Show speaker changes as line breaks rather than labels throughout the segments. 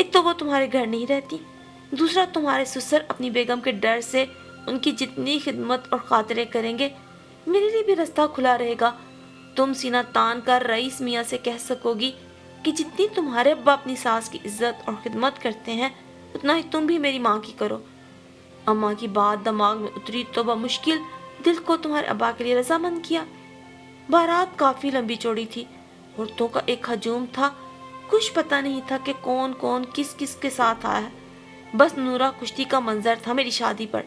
ایک تو وہ تمہارے گھر نہیں رہتی، دوسرا تمہارے سسر اپنی بیگم کے ڈر سے ان کی جتنی خدمت اور خاطریں کریں گے میرے لیے بھی راستہ کھلا رہے گا۔ تم سینہ تان کر رئیس میاں سے کہہ سکو گی کہ جتنی تمہارے ابا اپنی ساس کی عزت اور خدمت کرتے ہیں اتنا ہی تم بھی میری ماں کی کرو۔ اماں کی بات دماغ میں اتری تو بمشکل دل کو تمہارے ابا کے لیے رضامند کیا۔ بارات کافی لمبی چوڑی تھی، عورتوں کا ایک ہجوم تھا، کچھ پتہ نہیں تھا کہ کون کون کس کس کے ساتھ آیا ہے، بس نورا کشتی کا منظر تھا میری شادی پر۔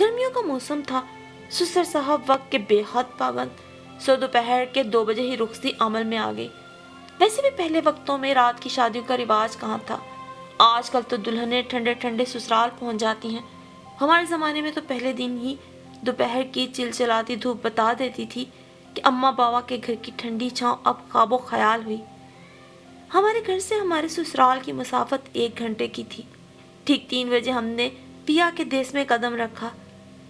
گرمیوں کا موسم تھا، سسر صاحب وقت کے بے حد پابند، سو دوپہر کے 2 بجے ہی رخصتی عمل میں آ گئی۔ ویسے بھی پہلے وقتوں میں رات کی شادیوں کا رواج کہاں تھا، آج کل تو دلہنیں ٹھنڈے ٹھنڈے سسرال پہنچ جاتی ہیں۔ ہمارے زمانے میں تو پہلے دن ہی دوپہر کی چلچلاتی دھوپ بتا دیتی تھی کہ اماں باوا کے گھر کی ٹھنڈی چھاؤں اب خواب و خیال ہوئی۔ ہمارے گھر سے ہمارے سسرال کی مسافت 1 گھنٹے کی تھی۔ ٹھیک 3 بجے ہم نے پیا کے دیس میں قدم رکھا۔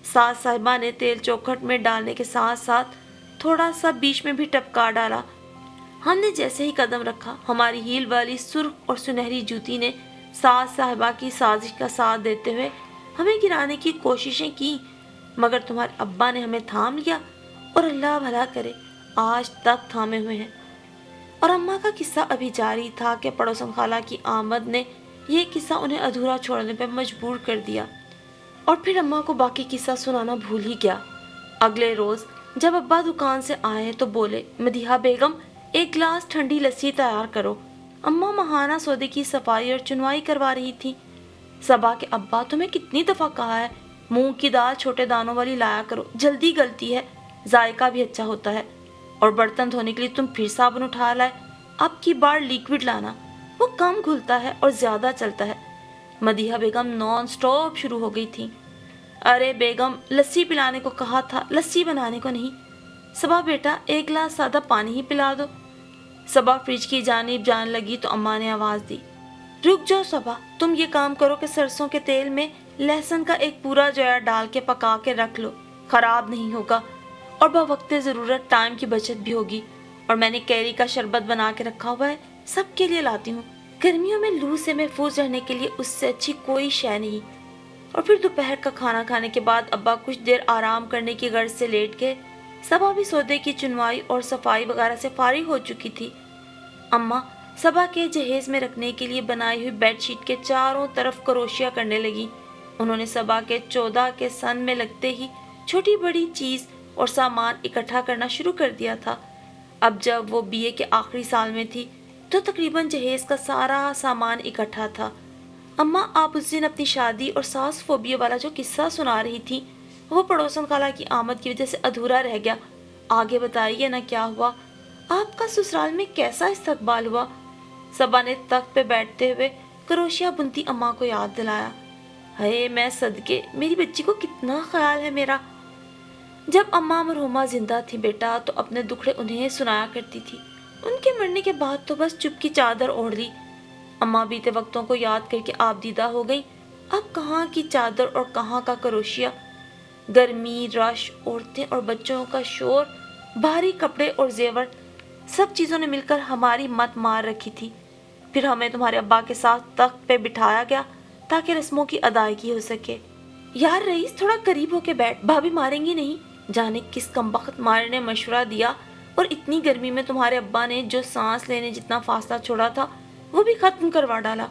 ساس صاحبہ نے تیل چوکھٹ میں ڈالنے کے ساتھ ساتھ تھوڑا سا بیچ میں بھی ٹپکا ڈالا۔ ہم نے جیسے ہی قدم رکھا، ہماری ہیل والی سرخ اور سنہری جوتی نے ساس صاحبہ کی سازش کا ساتھ دیتے ہوئے ہمیں گرانے کی کوششیں کی، مگر تمہارے ابا نے ہمیں تھام لیا، اور اللہ بھلا کرے آج تک تھامے ہوئے ہیں۔ اور اماں کا قصہ ابھی جاری تھا کہ پڑوسن خالہ کی آمد نے یہ قصہ انہیں ادھورا چھوڑنے پہ مجبور کر دیا، اور پھر اماں کو باقی قصہ سنانا بھول ہی گیا۔ اگلے روز جب ابا دکان سے آئے تو بولے، مدیحہ بیگم 1 گلاس ٹھنڈی لسی تیار کرو۔ اماں ماہانہ سودے کی صفائی اور چنوائی کروا رہی تھی۔ صبا کے ابا تمہیں کتنی دفعہ کہا ہے مونگ کی دال چھوٹے دانوں والی لایا کرو، جلدی گلتی ہے، ذائقہ بھی اچھا ہوتا ہے، اور برتن دھونے کے لیے تم پھر صابن اٹھا لائے، اب کی بار لیکوڈ لانا، وہ کم گھلتا ہے اور زیادہ چلتا ہے۔ مدیحہ بیگم نان سٹاپ شروع ہو گئی تھی، ارے بیگم لسی پلانے کو کہا تھا، لسی بنانے کو نہیں۔ صبا بیٹا 1 گلاس سادہ پانی ہی پلا دو۔ صبا فریج کی جانب جان لگی تو اماں نے آواز دی، رک جاؤ صبا، تم یہ کام کرو کہ سرسوں کے تیل میں لہسن کا ایک پورا جویا ڈال کے پکا کے رکھ لو، خراب نہیں ہوگا اور بوقت ضرورت ٹائم کی بچت بھی ہوگی۔ اور میں نے کیری کا شربت بنا کے رکھا ہوا ہے، سب کے لیے لاتی ہوں، گرمیوں میں لو سے محفوظ رہنے کے لیے اس سے اچھی کوئی شے نہیں۔ اور پھر دوپہر کا کھانا کھانے کے بعد ابا کچھ دیر آرام کرنے کی غرض سے لیٹ گئے۔ صبا بھی سودے کی چنوائی اور صفائی وغیرہ سے فارغ ہو چکی تھی۔ اماں صبا کے جہیز میں رکھنے کے لیے بنائی ہوئی بیڈ شیٹ کے چاروں طرف کروشیا کرنے لگی۔ انہوں نے صبا کے 14 کے سن میں لگتے ہی چھوٹی بڑی چیز اور سامان اکٹھا کرنا شروع کر دیا تھا۔ اب جب وہ BA کے آخری سال میں تھی تو تقریباً جہیز کا سارا سامان اکٹھا تھا۔ اماں آپ اس دن اپنی شادی اور ساس فوبیا والا جو قصہ سنا رہی تھی وہ پڑوسن خالہ کی آمد کی وجہ سے ادھورا رہ گیا، آگے بتائیے نا کیا ہوا، آپ کا سسرال میں کیسا استقبال ہوا؟ صبا نے تخت پہ بیٹھتے ہوئے کروشیا بنتی اماں کو یاد دلایا۔ ہے میں صدقے، میری بچی کو کتنا خیال ہے میرا۔ جب اماں مرحومہ زندہ تھی بیٹا تو اپنے دکھڑے انہیں سنایا کرتی تھی، ان کے مرنے کے بعد تو بس چپ کی چادر اوڑھ لی۔ اماں بیتے وقتوں کو یاد کر کے آپ دیدہ ہو گئی، اب کہاں کی چادر اور کہاں کا کروشیا، گرمی، رش، عورتیں اور بچوں کا شور، بھاری کپڑے اور زیور، سب چیزوں نے مل کر ہماری مت مار رکھی تھی۔ پھر ہمیں تمہارے ابا کے ساتھ تخت پہ بٹھایا گیا تاکہ رسموں کی ادائیگی ہو سکے۔ یار رئیس تھوڑا قریب ہو کے بیٹھ، بھابھی ماریں گی نہیں، جانے کس کمبخت مارے نے مشورہ دیا، اور اتنی گرمی میں تمہارے ابا نے جو سانس لینے جتنا فاصلہ چھوڑا تھا وہ بھی ختم کروا ڈالا۔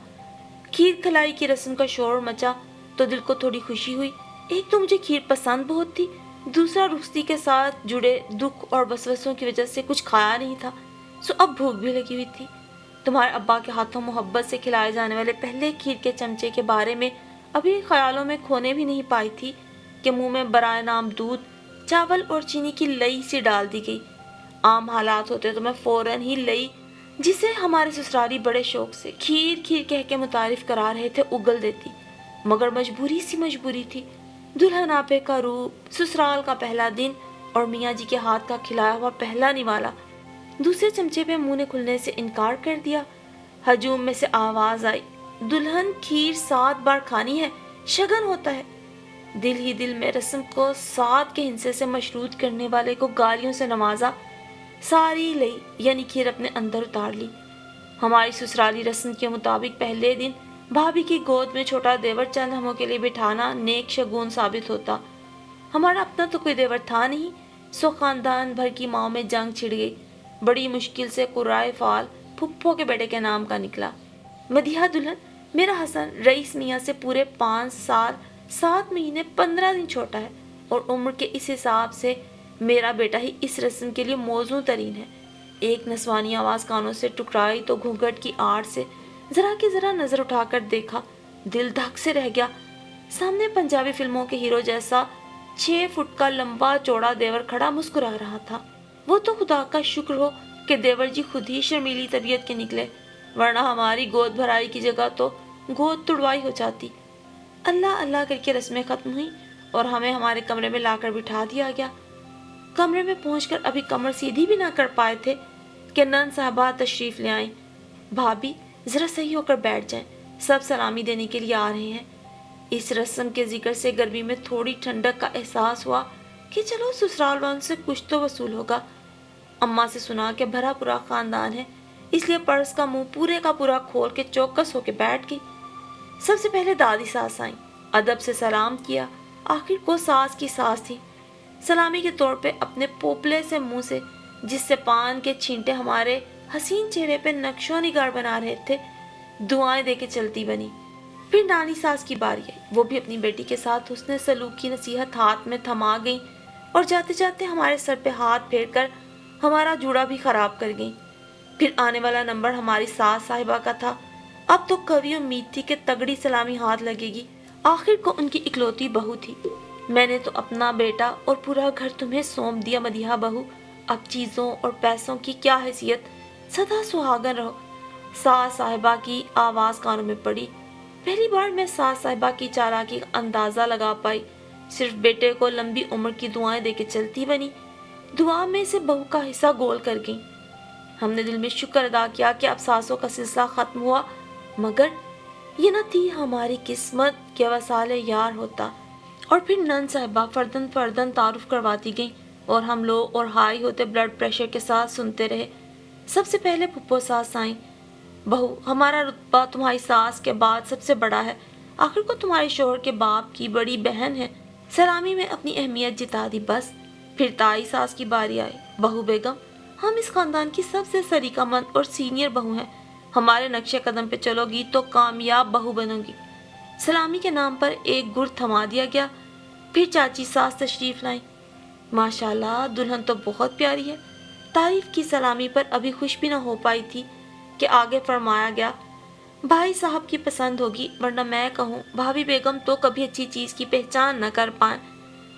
کھیر کھلائی کی رسم کا شور مچا تو دل کو تھوڑی خوشی ہوئی، ایک تو مجھے کھیر پسند بہت تھی، دوسرا رخصتی کے ساتھ جڑے دکھ اور وسوسوں کی وجہ سے کچھ کھایا نہیں تھا، سو اب بھوک بھی لگی ہوئی تھی۔ تمہارے ابا کے ہاتھوں محبت سے کھلائے جانے والے پہلے کھیر کے چمچے کے بارے میں ابھی خیالوں میں کھونے بھی نہیں پائی تھی کہ منہ میں برائے نام دودھ، چاول اور چینی کی لئی سی ڈال دی گئی۔ عام حالات ہوتے تو میں فوراً ہی لئی، جسے ہمارے سسرالی بڑے شوق سے کھیر کھیر کہہ کے متعارف کرا رہے تھے، اگل دیتی، مگر مجبوری تھی۔ دلہن آپے کا روپ، سسرال کا پہلا دن اور میاں جی کے ہاتھ کا کھلایا ہوا پہلا نوالا، دوسرے چمچے پہ منہ نے کھلنے سے انکار کر دیا۔ ہجوم میں سے آواز آئی، دلہن کھیر 7 بار کھانی ہے، شگن ہوتا ہے۔ دل ہی دل میں رسم کو 7 کے ہندسے سے مشروط کرنے والے کو گالیوں سے نوازا، ساری لئی یعنی کھیر اپنے اندر اتار لی۔ ہماری سسرالی رسم کے مطابق پہلے دن بھابھی کی گود میں چھوٹا دیور چند ہموں کے لیے بٹھانا نیک شگون ثابت ہوتا۔ ہمارا اپنا تو کوئی دیور تھا نہیں، سو خاندان بھر کی ماؤں میں جنگ چھڑ گئی۔ بڑی مشکل سے قرائے فال پھپھو کے بیٹے کے نام کا نکلا۔ مدیحہ دلہن میرا حسن رئیس میاں سے پورے 5 سال 7 مہینے 15 دن چھوٹا ہے، اور عمر کے اس حساب سے میرا بیٹا ہی اس رسم کے لیے موزوں ترین ہے۔ ایک نسوانی آواز کانوں سے ٹکرائی تو گھونگھٹ کی آڑ سے ذرا کی ذرا نظر اٹھا کر دیکھا، دل دھک سے رہ گیا۔ سامنے پنجابی فلموں کے ہیرو جیسا 6 فٹ کا لمبا چوڑا دیور کھڑا مسکرا رہا تھا۔ وہ تو خدا کا شکر ہو کہ دیور جی خود ہی شرمیلی طبیعت کے نکلے، ورنہ ہماری گود بھرائی کی جگہ تو گود تڑوائی ہو جاتی۔ اللہ اللہ کر کے رسمیں ختم ہوئی اور ہمیں ہمارے کمرے میں لا کر بٹھا دیا گیا۔ کمرے میں پہنچ کر ابھی کمر سیدھی بھی نہ کر پائے تھے کہ نن صاحبہ تشریف لے آئیں۔ بھابھی ذرا صحیح ہو کر بیٹھ جائیں، سب سلامی دینے کے لیے آ رہے ہیں۔ اس رسم کے ذکر سے گرمی میں تھوڑی ٹھنڈک کا احساس ہوا کہ چلو سسرال والوں سے کچھ تو وصول ہوگا۔ اماں سے سنا کہ بھرا پورا خاندان ہے، اس لیے پرس کا منہ پورے کا پورا کھول کے چوکس ہو کے بیٹھ گئی۔ سب سے پہلے دادی ساس آئیں، ادب سے سلام کیا۔ آخر کو ساس کی ساس تھی، سلامی کے طور پہ اپنے پوپلے سے منہ سے جس سے پان کے چھینٹے ہمارے حسین چہرے پہ نقش و نگار بنا رہے تھے دعائیں دے کے چلتی بنی۔ پھر نانی ساس کی باری آئی، وہ بھی اپنی بیٹی کے ساتھ حسن سلوک کی نصیحت ہاتھ میں تھما گئیں اور جاتے جاتے ہمارے سر پہ ہاتھ پھیر کر ہمارا جوڑا بھی خراب کر گئیں۔ پھر آنے والا نمبر ہماری ساس صاحبہ کا تھا۔ اب تو کبھی امید تھی کہ تگڑی سلامی ہاتھ لگے گی، آخر کو ان کی اکلوتی بہو تھی۔ میں نے تو اپنا بیٹا اور پورا گھر تمہیں سونپ دیا مدیحہ بہو، اب چیزوں اور پیسوں کی کیا حیثیت، سدا سہاگن رہو۔ ساس صاحبہ کی آواز کانوں میں پڑی۔ پہلی بار میں ساس صاحبہ کی چالاکی کا اندازہ لگا پائی، صرف بیٹے کو لمبی عمر کی دعائیں دے کے چلتی بنی، دعا میں سے بہو کا حصہ گول کر گئی۔ ہم نے دل میں شکر ادا کیا کہ اب ساسوں کا سلسلہ ختم ہوا، مگر یہ نہ تھی ہماری قسمت کہ وصال یار ہوتا۔ اور پھر نن صاحبہ فردن فردن تعارف کرواتی گئیں اور ہم لو اور ہائی ہوتے بلڈ پریشر کے ساتھ سنتے رہے۔ سب سے پہلے پھپھو ساس آئیں۔ بہو ہمارا رتبہ تمہاری ساس کے بعد سب سے بڑا ہے، آخر کو تمہارے شوہر کے باپ کی بڑی بہن ہے۔ سلامی میں اپنی اہمیت جتا دی بس۔ پھر تائی ساس کی باری آئی۔ بہو بیگم ہم اس خاندان کی سب سے سلیقہ مند اور سینئر بہو ہیں، ہمارے نقشے قدم پہ چلو گی تو کامیاب بہو بنو گی۔ سلامی کے نام پر ایک گر تھما دیا گیا۔ پھر چاچی ساس تشریف لائیں۔ ماشاءاللہ دلہن تو بہت پیاری ہے۔ تعریف کی سلامی پر ابھی خوش بھی نہ ہو پائی تھی کہ آگے فرمایا گیا، بھائی صاحب کی پسند ہوگی، ورنہ میں کہوں بھابھی بیگم تو کبھی اچھی چیز کی پہچان نہ کر پائیں۔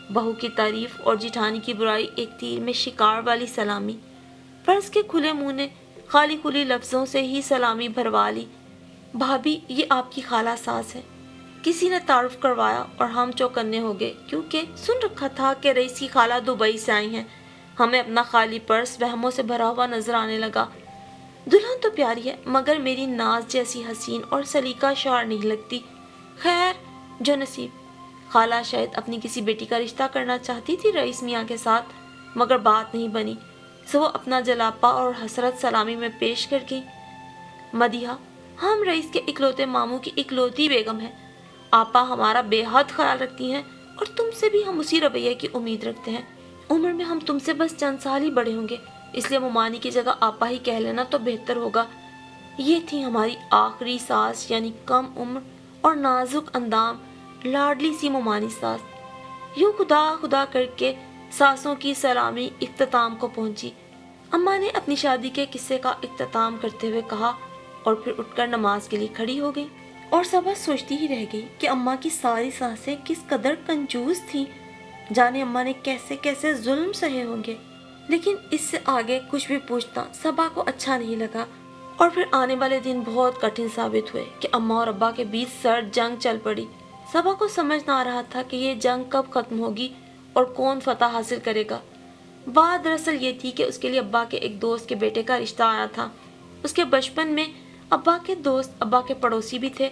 بہو کی تعریف اور جٹھانی کی برائی ایک تیر میں شکار والی سلامی۔ پرس کے کھلے منہ نے خالی کھلی لفظوں سے ہی سلامی بھروا لی۔ بھابھی یہ آپ کی خالہ ساس ہے۔ کسی نے تعارف کروایا اور ہم چوکنے ہو گئے، کیونکہ سن رکھا تھا کہ رئیس کی خالہ دبئی سے آئی ہیں۔ ہمیں اپنا خالی پرس وہموں سے بھرا ہوا نظر آنے لگا۔ دلہن تو پیاری ہے، مگر میری ناز جیسی حسین اور سلیقہ شعر نہیں لگتی۔ خیر جو نصیب۔ خالہ شاید اپنی کسی بیٹی کا رشتہ کرنا چاہتی تھی رئیس میاں کے ساتھ، مگر بات نہیں بنی، سو وہ اپنا جلاپا اور حسرت سلامی میں پیش کر گئی۔ مدیحہ ہم رئیس کے اکلوتے ماموں کی اکلوتی بیگم ہیں، آپا ہمارا بے حد خیال رکھتی ہیں اور تم سے بھی ہم اسی رویے کی امید رکھتے ہیں۔ عمر میں ہم تم سے بس چند سال ہی بڑے ہوں گے، اس لیے ممانی کی جگہ آپا ہی کہہ لینا تو بہتر ہوگا۔ یہ تھی ہماری آخری ساس، یعنی کم عمر اور نازک اندام لاڈلی سی ممانی ساس۔ یوں خدا خدا کر کے ساسوں کی سلامی اختتام کو پہنچی۔ اماں نے اپنی شادی کے قصے کا اختتام کرتے ہوئے کہا اور پھر اٹھ کر نماز کے لیے کھڑی ہو گئی، اور سب سوچتی ہی رہ گئی کہ اماں کی ساری ساسیں کس قدر کنجوس تھیں، جانے اماں نے کیسے کیسے ظلم سہے ہوں گے۔ لیکن اس سے آگے کچھ بھی پوچھنا صبا کو اچھا نہیں لگا، اور پھر آنے والے دن بہت کٹھن ثابت ہوئے کہ اماں اور ابا کے بیچ سرد جنگ چل پڑی۔ صبا کو سمجھ نہ آ رہا تھا کہ یہ جنگ کب ختم ہوگی اور کون فتح حاصل کرے گا۔ بات دراصل یہ تھی کہ اس کے لیے ابا کے ایک دوست کے بیٹے کا رشتہ آیا تھا۔ اس کے بچپن میں ابا کے دوست ابا کے پڑوسی بھی تھے،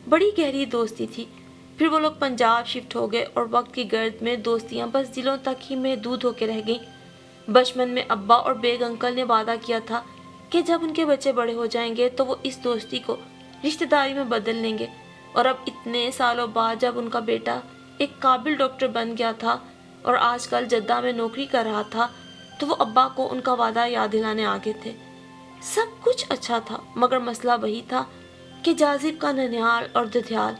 بڑی گہری دوستی تھی۔ پھر وہ لوگ پنجاب شفٹ ہو گئے اور وقت کی گرد میں دوستیاں بس دلوں تک ہی محدود ہو کے رہ گئیں۔ بچپن میں ابا اور بیگ انکل نے وعدہ کیا تھا کہ جب ان کے بچے بڑے ہو جائیں گے تو وہ اس دوستی کو رشتہ داری میں بدل لیں گے، اور اب اتنے سالوں بعد جب ان کا بیٹا ایک قابل ڈاکٹر بن گیا تھا اور آج کل جدہ میں نوکری کر رہا تھا تو وہ ابا کو ان کا وعدہ یاد دلانے آگے تھے۔ سب کچھ اچھا تھا، مگر مسئلہ وہی تھا کہ جاذب کا ننیال اور ددھیال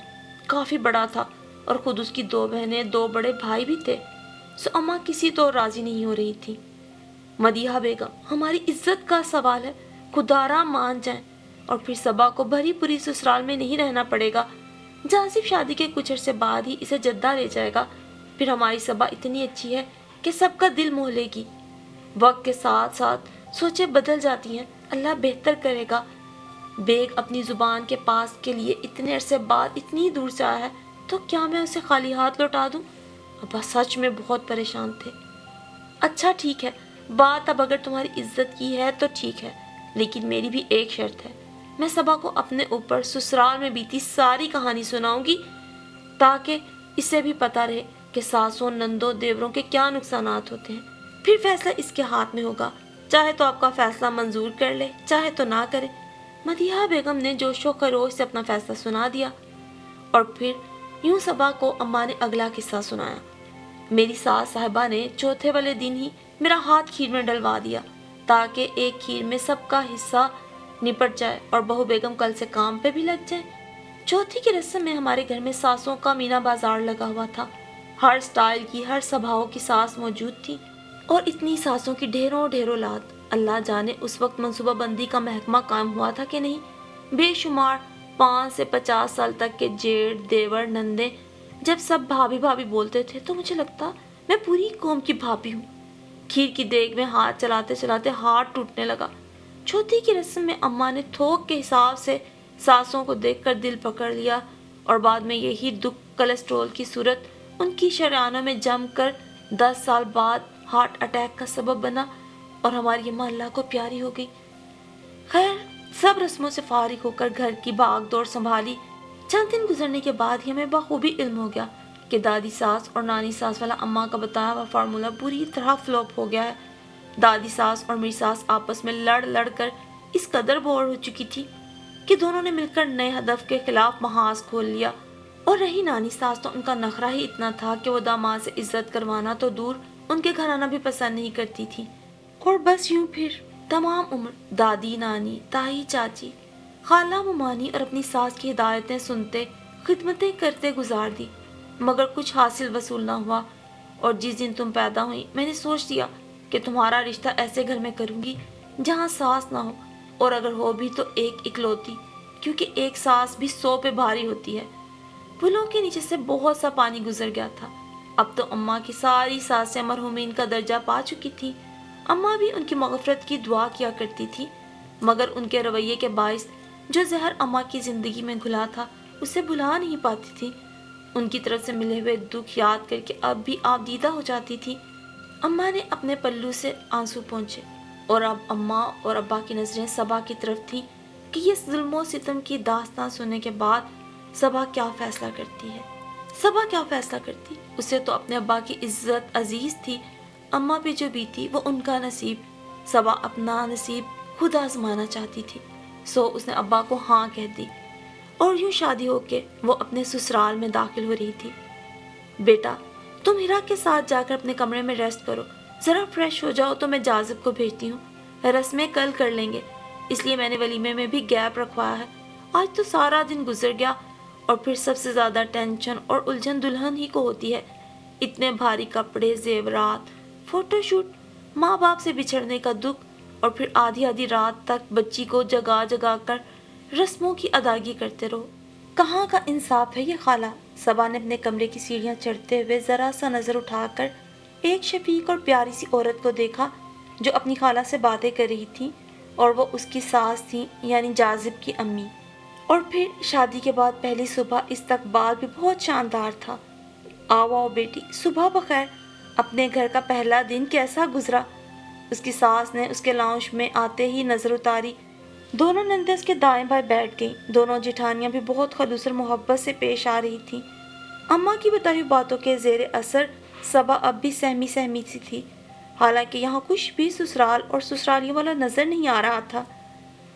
کافی بڑا تھا اور خود اس کی 2 بہنیں 2 بڑے بھائی بھی تھے، سو اماں کسی تو راضی نہیں ہو رہی تھی۔ مدیحہ بیگم، ہماری عزت کا سوال ہے، خدارا مان جائیں اور پھر صبا کو بھری پوری سسرال میں نہیں رہنا پڑے گا۔ جاذب شادی کے کچھ عرصے بعد ہی اسے جدہ لے جائے گا، پھر ہماری صبا اتنی اچھی ہے کہ سب کا دل موہ لے گی۔ وقت کے ساتھ ساتھ سوچیں بدل جاتی ہیں، اللہ بہتر کرے گا۔ بیگ اپنی زبان کے پاس کے لیے اتنے عرصے بعد اتنی دور سے آیا ہے تو کیا میں اسے خالی ہاتھ لوٹا دوں؟ ابا سچ میں بہت پریشان تھے۔ اچھا ٹھیک ہے، بات اب اگر تمہاری عزت کی ہے تو ٹھیک ہے، لیکن میری بھی ایک شرط ہے، میں صبا کو اپنے اوپر سسرال میں بیتی ساری کہانی سناؤں گی تاکہ اسے بھی پتہ رہے کہ ساسوں نندوں دیوروں کے کیا نقصانات ہوتے ہیں۔ پھر فیصلہ اس کے ہاتھ میں ہوگا، چاہے تو آپ کا فیصلہ منظور کر لے چاہے تو نہ کرے۔ مدیحہ بیگم نے جوش و خروش سے اپنا فیصلہ سنا دیا اور پھر یوں صبا کو اماں نے اگلا قصہ سنایا۔ میری ساس صاحبہ نے چوتھے والے دن ہی میرا ہاتھ کھیر میں ڈلوا دیا تاکہ ایک کھیر میں سب کا حصہ نپٹ جائے اور بہو بیگم کل سے کام پہ بھی لگ جائے۔ چوتھی کی رسم میں ہمارے گھر میں ساسوں کا مینا بازار لگا ہوا تھا، ہر سٹائل کی ہر سبھاؤں کی ساس موجود تھی اور اتنی ساسوں کی ڈھیروں ڈھیروں لاد۔ اللہ جانے اس وقت منصوبہ بندی کا محکمہ قائم ہوا تھا کہ نہیں۔ بے شمار 5 سے 50 سال تک کے جیڑ دیور نندے جب سب بھابھی بھابھی بولتے تھے تو مجھے لگتا میں پوری قوم کی بھابھی ہوں۔ کھیر کی دیگ میں ہاتھ چلاتے چلاتے ہاتھ ٹوٹنے لگا۔ چوتھی کی رسم میں اماں نے تھوک کے حساب سے ساسوں کو دیکھ کر دل پکڑ لیا اور بعد میں یہی دکھ کولسٹرول کی صورت ان کی شریانوں میں جم کر 10 سال بعد ہارٹ اٹیک کا سبب بنا اور ہماری اماں اللہ کو پیاری ہو گئی۔ خیر، سب رسموں سے فارغ ہو کر گھر کی بھاگ دوڑ سنبھالی۔ چند دن گزرنے کے بعد ہی ہمیں بخوبی علم ہو گیا کہ دادی ساس اور نانی ساس والا اماں کا بتایا ہوا فارمولہ بری طرح فلوپ ہو گیا ہے۔ دادی ساس اور میری ساس آپس میں لڑ لڑ کر اس قدر بور ہو چکی تھی کہ دونوں نے مل کر نئے ہدف کے خلاف محاذ کھول لیا، اور رہی نانی ساس تو ان کا نخرہ ہی اتنا تھا کہ وہ داماد سے عزت کروانا تو دور ان کے گھرانہ بھی پسند نہیں کرتی تھی، اور بس یوں پھر تمام عمر دادی نانی تائی چاچی خالہ ممانی اور اپنی ساس کی ہدایتیں سنتے خدمتیں کرتے گزار دی، مگر کچھ حاصل وصول نہ ہوا۔ اور جس دن تم پیدا ہوئی میں نے سوچ دیا کہ تمہارا رشتہ ایسے گھر میں کروں گی جہاں ساس نہ ہو، اور اگر ہو بھی تو ایک اکلوتی، کیونکہ ایک ساس بھی 100 پہ بھاری ہوتی ہے۔ پلوں کے نیچے سے بہت سا پانی گزر گیا تھا۔ اب تو اماں کی ساری ساسیں مرحومین کا درجہ پا چکی تھی۔ اماں بھی ان کی مغفرت کی دعا کیا کرتی تھی، مگر ان کے رویے کے باعث جو زہر اماں کی زندگی میں گھلا تھا اسے بھلا نہیں پاتی تھی۔ ان کی طرف سے ملے ہوئے دکھ یاد کر کے اب بھی آپ دیدہ ہو جاتی تھی۔ اماں نے اپنے پلو سے آنسو پہنچے اور اب اماں اور ابا کی نظریں صبا کی طرف تھیں کہ یہ ظلم و ستم کی داستان سننے کے بعد صبا کیا فیصلہ کرتی ہے۔ صبا کیا فیصلہ کرتی؟ اسے تو اپنے ابا کی عزت عزیز تھی، اماں پہ جو بیتی وہ ان کا نصیب۔ صبا اپنا نصیب خود آزمانا چاہتی تھی، سو اس نے ابا کو ہاں کہہ دی اور یوں شادی ہو کے وہ اپنے سسرال میں داخل ہو رہی تھی۔ بیٹا، تم ہیرا کے ساتھ جا کر اپنے کمرے میں ریسٹ کرو، ذرا فریش ہو جاؤ تو میں جاذب کو بھیجتی ہوں، رسمیں کل کر لیں گے، اس لیے میں نے ولیمے میں بھی گیپ رکھوایا ہے۔ آج تو سارا دن گزر گیا اور پھر سب سے زیادہ ٹینشن اور الجھن دلہن ہی کو ہوتی ہے، اتنے بھاری کپڑے، زیورات، فوٹو شوٹ، ماں باپ سے بچھڑنے کا دکھ، اور پھر آدھی آدھی رات تک بچی کو جگا جگا کر رسموں کی ادائیگی کرتے رہو۔ کہاں کا انصاف ہے یہ خالہ؟ صبا نے اپنے کمرے کی سیڑھیاں چڑھتے ہوئے ذرا سا نظر اٹھا کر ایک شفیق اور پیاری سی عورت کو دیکھا جو اپنی خالہ سے باتیں کر رہی تھی، اور وہ اس کی ساس تھی، یعنی جاذب کی امی۔ اور پھر شادی کے بعد پہلی صبح استقبال بھی بہت شاندار تھا۔ آؤ آؤ بیٹی، صبح بخیر، اپنے گھر کا پہلا دن کیسا گزرا؟ اس کی ساس نے اس کے لاؤنج میں آتے ہی نظر اتاری۔ دونوں نندیں اس کے دائیں بائیں بیٹھ گئیں، دونوں جٹھانیاں بھی بہت خلوص اور محبت سے پیش آ رہی تھیں۔ اماں کی بتائی ہوئی باتوں کے زیر اثر صبا اب بھی سہمی سہمی سی تھی، حالانکہ یہاں کچھ بھی سسرال اور سسرالیوں والا نظر نہیں آ رہا تھا۔